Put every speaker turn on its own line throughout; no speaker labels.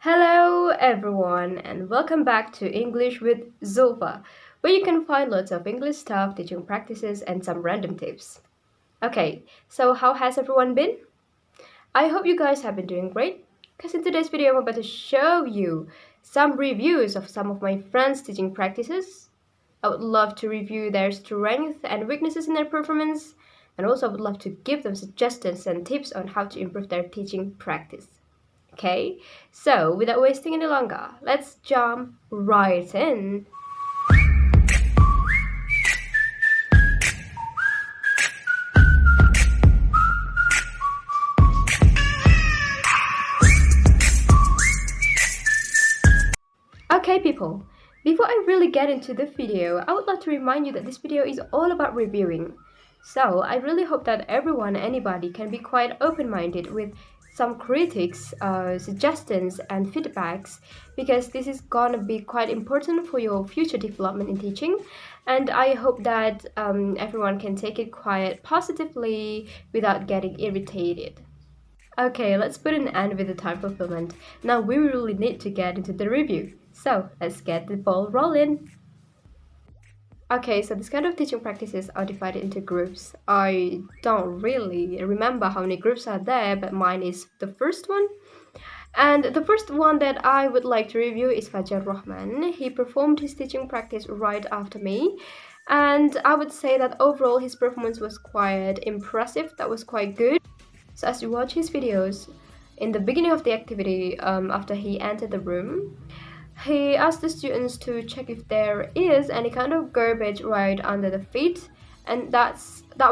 Hello, everyone, and welcome back to English with Zulfa, where you can find lots of English stuff, teaching practices, and some random tips. Okay, so how has everyone been? I hope you guys have been doing great, because in today's video, I'm about to show you some reviews of some of my friends' teaching practices. I would love to review their strengths and weaknesses in their performance, and also I would love to give them suggestions and tips on how to improve their teaching practice. Okay, so without wasting any longer, let's jump right in. Okay, people, before I really get into the video, I would like to remind you that this video is all about reviewing. So I really hope that anybody can be quite open-minded with some critics, suggestions, and feedbacks, because this is gonna be quite important for your future development in teaching. And I hope that everyone can take it quite positively without getting irritated. Okay, let's put an end with the time fulfillment. Now we really need to get into the review. So let's get the ball rolling. Okay, so this kind of teaching practices are divided into groups. I don't really remember how many groups are there, but mine is the first one. And the first one that I would like to review is Fajar Rahman. He performed his teaching practice right after me. And I would say that overall his performance was quite impressive. That was quite good. So as you watch his videos, in the beginning of the activity, after he entered the room, he asked the students to check if there is any kind of garbage right under the feet, and that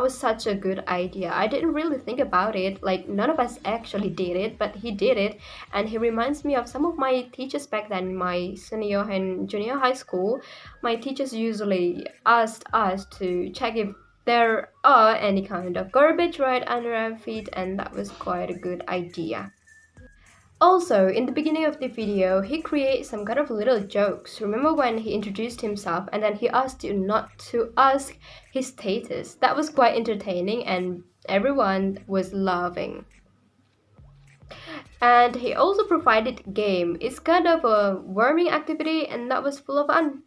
was such a good idea. I didn't really think about it, like none of us actually did it, but he did it, and he reminds me of some of my teachers back then in my senior and junior high school. My teachers usually asked us to check if there are any kind of garbage right under our feet, and that was quite a good idea. Also, in the beginning of the video, he created some kind of little jokes. Remember when he introduced himself and then he asked you not to ask his status? That was quite entertaining and everyone was laughing. And he also provided game. It's kind of a warming activity and that was full of fun.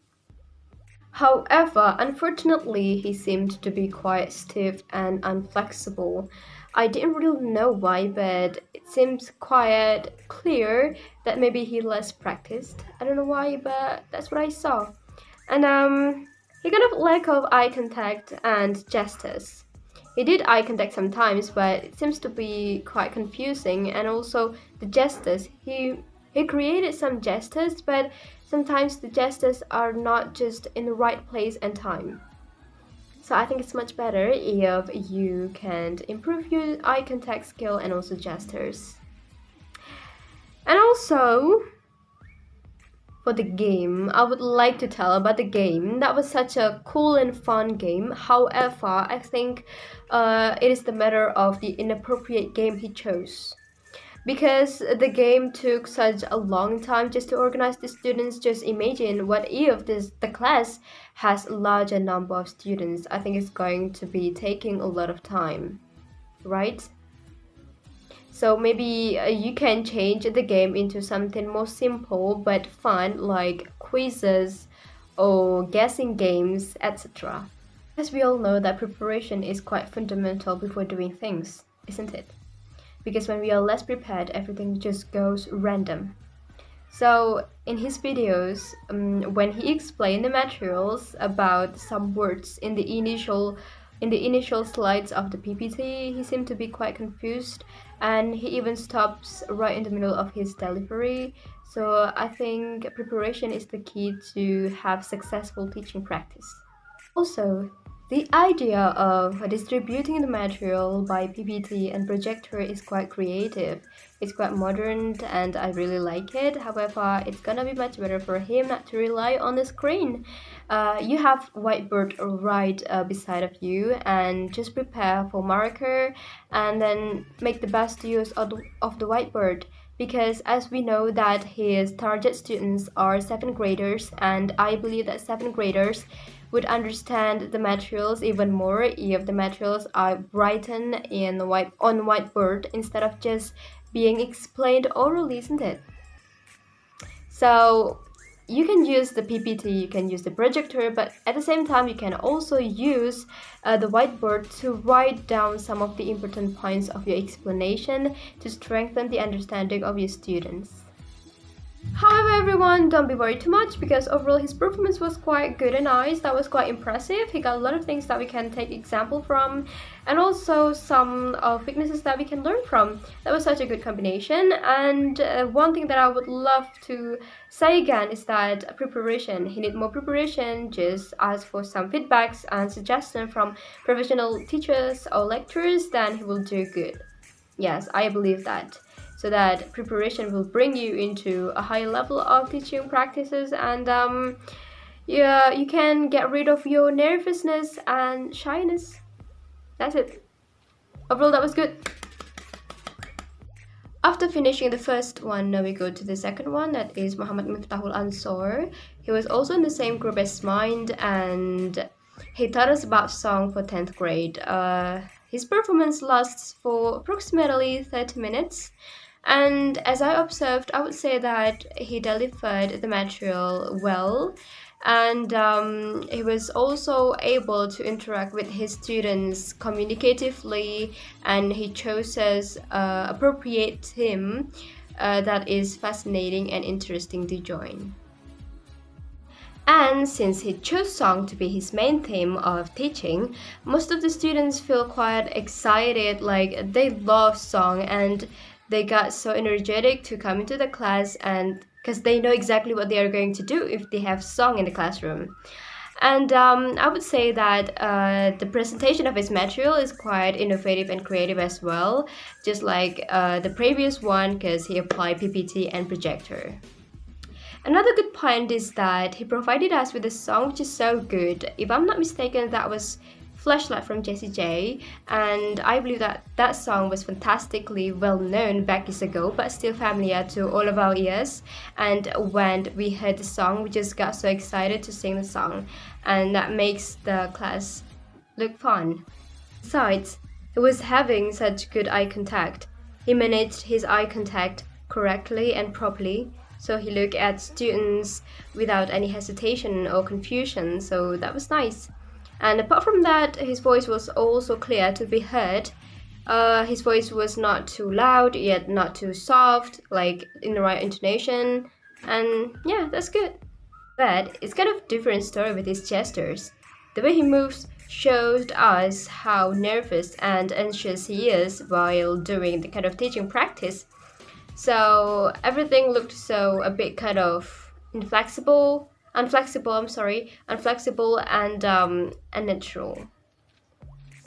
However, unfortunately, he seemed to be quite stiff and unflexible. I didn't really know why, but it seems quite clear that maybe he less practiced. I don't know why, but that's what I saw. And he kind of lack of eye contact and gestures. He did eye contact sometimes, but it seems to be quite confusing. And also the gestures, he created some gestures, but sometimes the gestures are not just in the right place and time. So I think it's much better if you can improve your eye contact skill and also gestures. And also, for the game, I would like to tell about the game. That was such a cool and fun game. However, I think it is the matter of the inappropriate game he chose. Because the game took such a long time just to organize the students. Just imagine what if the class has a larger number of students. I think it's going to be taking a lot of time, right? So maybe you can change the game into something more simple but fun, like quizzes or guessing games, etc. As we all know that preparation is quite fundamental before doing things, isn't it? Because when we are less prepared, everything just goes random. So in his videos, when he explained the materials about some words in the initial slides of the PPT, he seemed to be quite confused, and he even stops right in the middle of his delivery. So I think preparation is the key to have successful teaching practice. Also, the idea of distributing the material by PPT and projector is quite creative. It's quite modern and I really like it. However, it's gonna be much better for him not to rely on the screen. You have whiteboard right beside of you, and just prepare for marker and then make the best use of the whiteboard. Because as we know that his target students are 7th graders, and I believe that 7th graders would understand the materials even more if the materials are written on whiteboard instead of just being explained orally, isn't it? So you can use the PPT, you can use the projector, but at the same time you can also use the whiteboard to write down some of the important points of your explanation to strengthen the understanding of your students. However, everyone, don't be worried too much because overall his performance was quite good and nice. That was quite impressive. He got a lot of things that we can take example from, and also some weaknesses that we can learn from. That was such a good combination. And one thing that I would love to say again is that preparation. He need more preparation. Just ask for some feedbacks and suggestions from professional teachers or lecturers, then he will do good. Yes, I believe that. So that preparation will bring you into a high level of teaching practices, and yeah, you can get rid of your nervousness and shyness. That's it. Overall, that was good. After finishing the first one, now we go to the second one, that is Muhammad Miftahul Ansor. He was also in the same group as mine, and he taught us about song for 10th grade. His performance lasts for approximately 30 minutes. And as I observed, I would say that he delivered the material well, and he was also able to interact with his students communicatively, and he chose appropriate theme that is fascinating and interesting to join. And since he chose song to be his main theme of teaching, most of the students feel quite excited, like they love song, and they got so energetic to come into the class, and because they know exactly what they are going to do if they have song in the classroom. And I would say that the presentation of his material is quite innovative and creative as well, just like the previous one, because he applied PPT and projector. Another good point is that he provided us with a song which is so good. If I'm not mistaken, that was Flashlight from Jessie J, and I believe that that song was fantastically well known back years ago, but still familiar to all of our ears. And when we heard the song, we just got so excited to sing the song, and that makes the class look fun. Besides, he was having such good eye contact. He managed his eye contact correctly and properly, so he looked at students without any hesitation or confusion, so that was nice. And apart from that, his voice was also clear to be heard. His voice was not too loud, yet not too soft, like in the right intonation. And yeah, that's good. But it's kind of different story with his gestures. The way he moves showed us how nervous and anxious he is while doing the kind of teaching practice. So everything looked so a bit kind of unflexible and unnatural.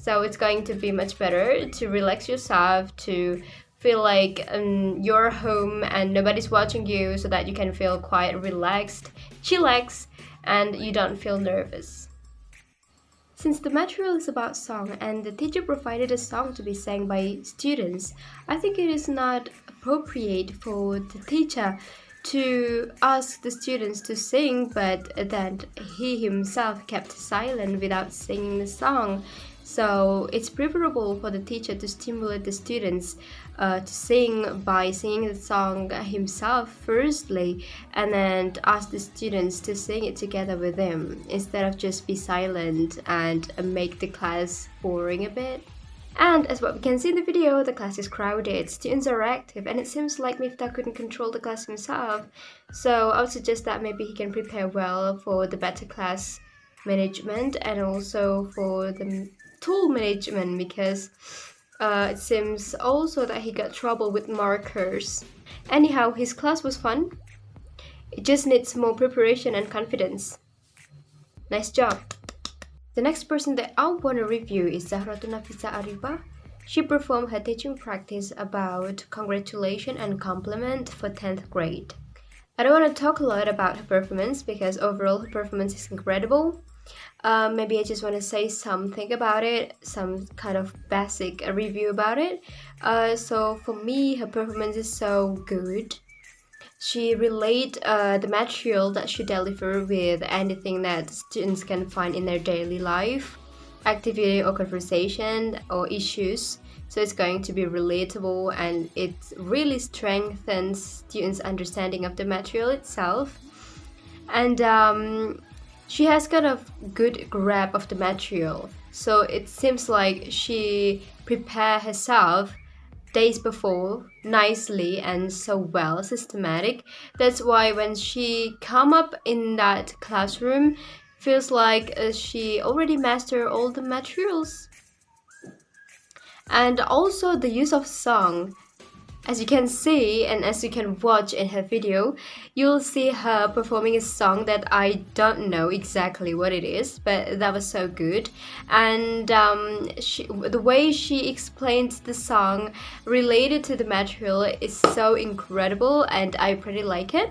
So it's going to be much better to relax yourself, to feel like you're home and nobody's watching you, so that you can feel quite relaxed, chillax, and you don't feel nervous. Since the material is about song and the teacher provided a song to be sang by students, I think it is not appropriate for the teacher to ask the students to sing, but that he himself kept silent without singing the song. So it's preferable for the teacher to stimulate the students to sing by singing the song himself firstly, and then to ask the students to sing it together with him, instead of just be silent and make the class boring a bit. And as what we can see in the video, the class is crowded, students are active, and it seems like Miftah couldn't control the class himself. So I would suggest that maybe he can prepare well for the better class management and also for the tool management, because it seems also that he got trouble with markers. Anyhow, his class was fun. It just needs more preparation and confidence. Nice job. The next person that I want to review is Zahratun Nafisa Ariba. She performed her teaching practice about congratulation and compliment for 10th grade. I don't want to talk a lot about her performance because overall her performance is incredible. Maybe I just want to say something about it, some kind of basic review about it. So for me, her performance is so good. She relate the material that she delivered with anything that students can find in their daily life, activity or conversation or issues. So it's going to be relatable, and it really strengthens students' understanding of the material itself. And she has kind of good grab of the material, so it seems like she prepared herself days before nicely and so well systematic. That's why when she come up in that classroom, feels like she already mastered all the materials. And also the use of song, as you can see and as you can watch in her video, you'll see her performing a song that I don't know exactly what it is, but that was so good. And the way she explains the song related to the material is so incredible, and I pretty like it.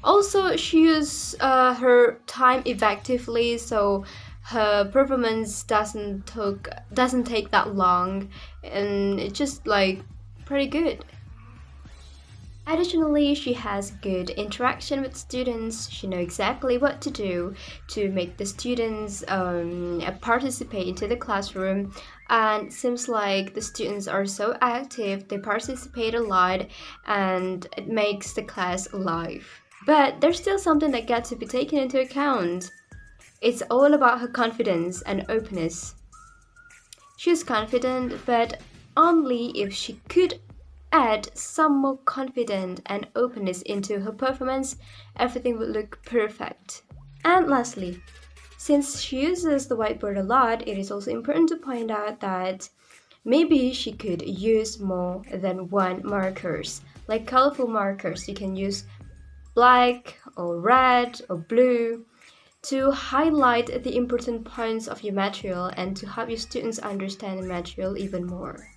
Also, she used her time effectively, so her performance doesn't take that long, and it's just like pretty good. Additionally, she has good interaction with students. She knows exactly what to do to make the students participate into the classroom. And it seems like the students are so active, they participate a lot, and it makes the class alive. But there's still something that got to be taken into account. It's all about her confidence and openness. She's confident, but only if she could add some more confidence and openness into her performance, everything would look perfect. And lastly, since she uses the whiteboard a lot, it is also important to point out that maybe she could use more than one markers. Like colorful markers, you can use black or red or blue to highlight the important points of your material and to help your students understand the material even more.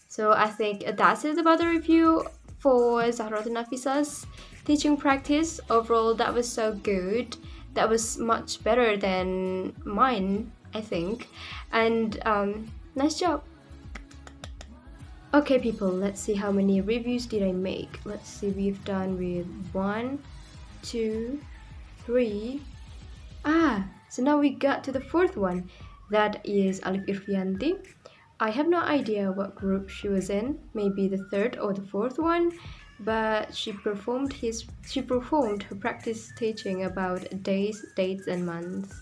So I think that's it about the review for Zahratul Nafisa's teaching practice. Overall, that was so good. That was much better than mine, I think. And nice job. Okay people, let's see how many reviews did I make. Let's see, we've done with 1, 2, 3. So now we got to the fourth one. That is Alif Irfianti. I have no idea what group she was in, maybe the third or the fourth one, but she performed her practice teaching about days, dates and months.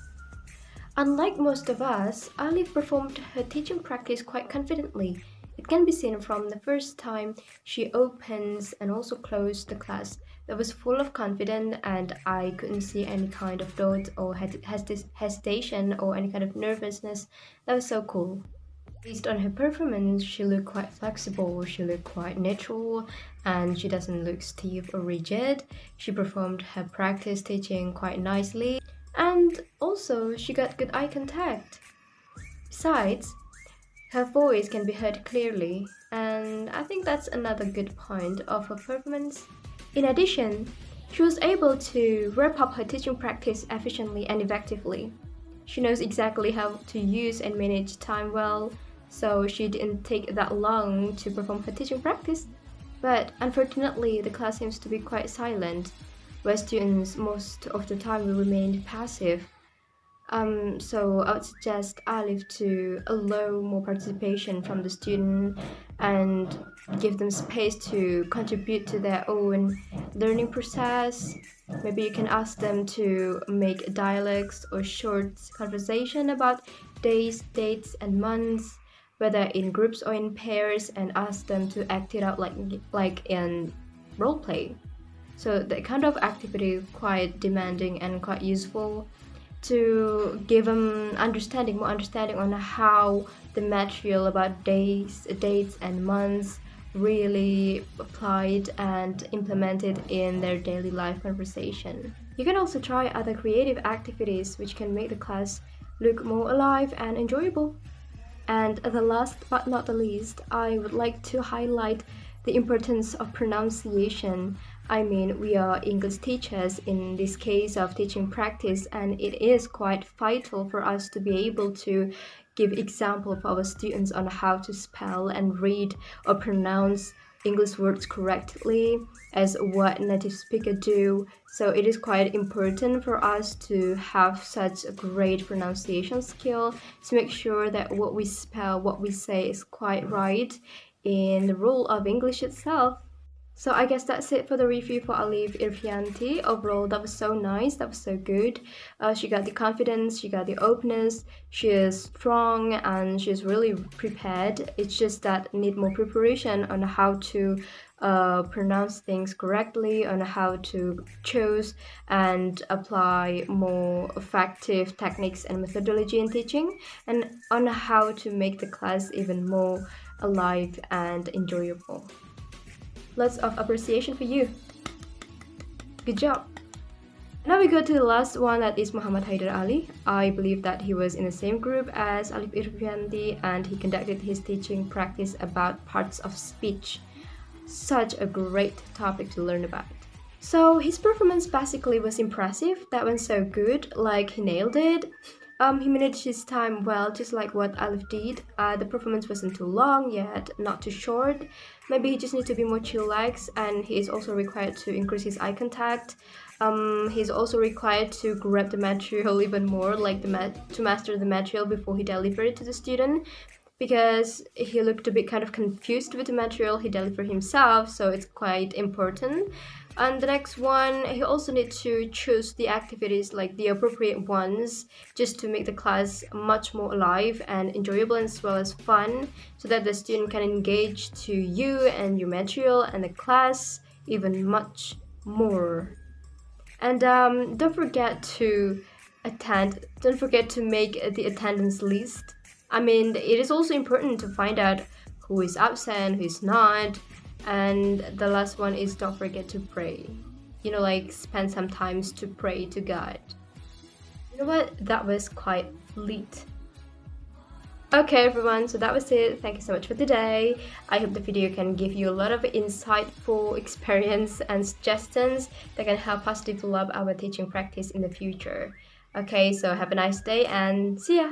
Unlike most of us, Alif performed her teaching practice quite confidently. It can be seen from the first time she opens and also closed the class. That was full of confidence, and I couldn't see any kind of doubt or hesitation or any kind of nervousness. That was so cool. Based on her performance, she looked quite flexible, she looked quite natural, and she doesn't look stiff or rigid. She performed her practice teaching quite nicely, and also she got good eye contact. Besides, her voice can be heard clearly, and I think that's another good point of her performance. In addition, she was able to wrap up her teaching practice efficiently and effectively. She knows exactly how to use and manage time well, so she didn't take that long to perform her teaching practice. But unfortunately, the class seems to be quite silent, where students most of the time will remain passive. So I would suggest Alif to allow more participation from the student and give them space to contribute to their own learning process. Maybe you can ask them to make dialogues or short conversation about days, dates, and months, whether in groups or in pairs, and ask them to act it out like in role play. So that kind of activity is quite demanding and quite useful to give them more understanding on how the material about days, dates, and months really applied and implemented in their daily life conversation. You can also try other creative activities which can make the class look more alive and enjoyable. And the last but not the least, I would like to highlight the importance of pronunciation. I mean, we are English teachers in this case of teaching practice, and it is quite vital for us to be able to give example for our students on how to spell and read or pronounce English words correctly as what native speaker do. So it is quite important for us to have such a great pronunciation skill to make sure that what we spell, what we say is quite right in the rule of English itself. So I guess that's it for the review for Alif Irfianti. Overall, that was so nice. That was so good. She got the confidence, she got the openness. She is strong and she's really prepared. It's just that need more preparation on how to pronounce things correctly, on how to choose and apply more effective techniques and methodology in teaching, and on how to make the class even more alive and enjoyable. Lots of appreciation for you. Good job. Now we go to the last one, that is Muhammad Haidar Ali. I believe that he was in the same group as Alif Irfianti and he conducted his teaching practice about parts of speech. Such a great topic to learn about. So his performance basically was impressive. That went so good, like he nailed it. He managed his time well, just like what Alif did. The performance wasn't too long yet, not too short. Maybe he just needs to be more chillax, and he is also required to increase his eye contact. He's also required to grab the material even more, like to master the material before he delivered it to the student, because he looked a bit kind of confused with the material he delivered himself, so it's quite important. And the next one, he also needs to choose the activities, like the appropriate ones, just to make the class much more alive and enjoyable as well as fun, so that the student can engage to you and your material and the class even much more. And don't forget to attend. Don't forget to make the attendance list. I mean, it is also important to find out who is absent, who is not. And the last one is don't forget to pray. Like spend some time to pray to God. You know what? That was quite lit. Okay everyone, so that was it. Thank you so much for today. I hope the video can give you a lot of insightful experience and suggestions that can help us develop our teaching practice in the future. Okay, so have a nice day and see ya!